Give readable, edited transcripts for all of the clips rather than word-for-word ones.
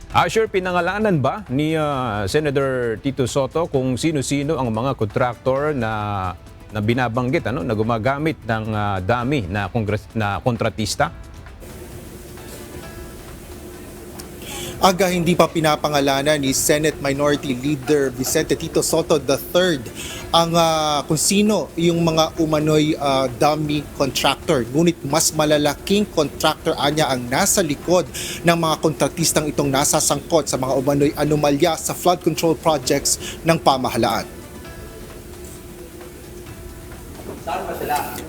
Sure, pinangalanan ba ni Senator Tito Soto kung sino-sino ang mga kontraktor na binabanggit na gumagamit ng dami na kontratista? Aga hindi pa pinapangalanan ni Senate Minority Leader Vicente Tito Soto III ang kung sino yung mga umano'y dummy contractor. Ngunit mas malalaking contractor anya ang nasa likod ng mga kontratistang itong nasasangkot sa mga umano'y anomalya sa flood control projects ng pamahalaan.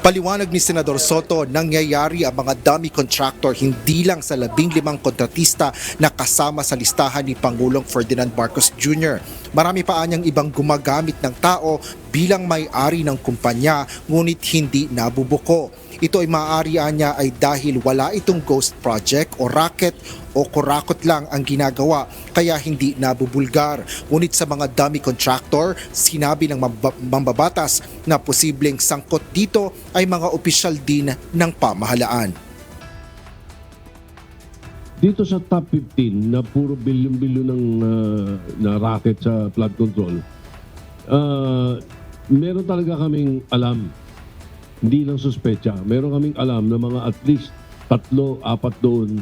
Paliwanag ni Senador Soto, nangyayari ang mga dummy contractor hindi lang sa 15 kontratista na kasama sa listahan ni Pangulong Ferdinand Marcos Jr. Marami pa anyang ibang gumagamit ng tao bilang may-ari ng kumpanya ngunit hindi nabubuko. Ito ay maaari niya ay dahil wala itong ghost project o racket o kurakot lang ang ginagawa kaya hindi nabubulgar. Ngunit sa mga dummy contractor, sinabi ng mambabatas na posibleng sangkot dito ay mga opisyal din ng pamahalaan. Dito sa top 15 na puro bilyon-bilyon ng na racket sa flood control, meron talaga kaming alam. Hindi lang suspecha. Meron kaming alam na mga at least 3-4 doon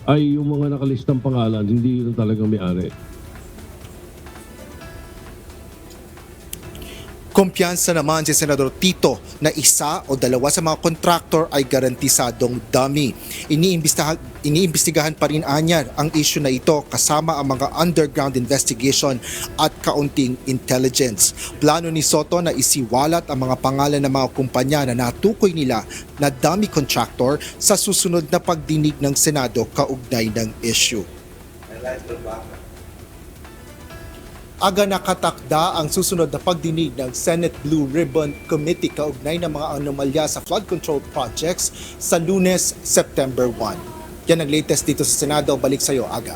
ay yung mga nakalistang pangalan, hindi yun talagang may-ari. Kumpiyansa naman si Senador Tito na isa o dalawa sa mga kontraktor ay garantisadong dummy. Iniimbestigahan pa rin anya ang issue na ito kasama ang mga underground investigation at kaunting intelligence. Plano ni Soto na isiwalat ang mga pangalan ng mga kumpanya na natukoy nila na dummy contractor sa susunod na pagdinig ng Senado kaugnay ng issue. Aga nakatakda ang susunod na pagdinig ng Senate Blue Ribbon Committee kaugnay ng mga anomalya sa flood control projects sa Lunes, September 1. Yan ang latest dito sa Senado. Balik sa iyo, Aga.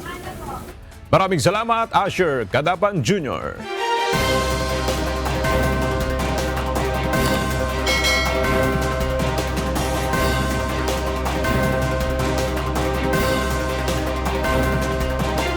Maraming salamat, Asher Cadapan Jr.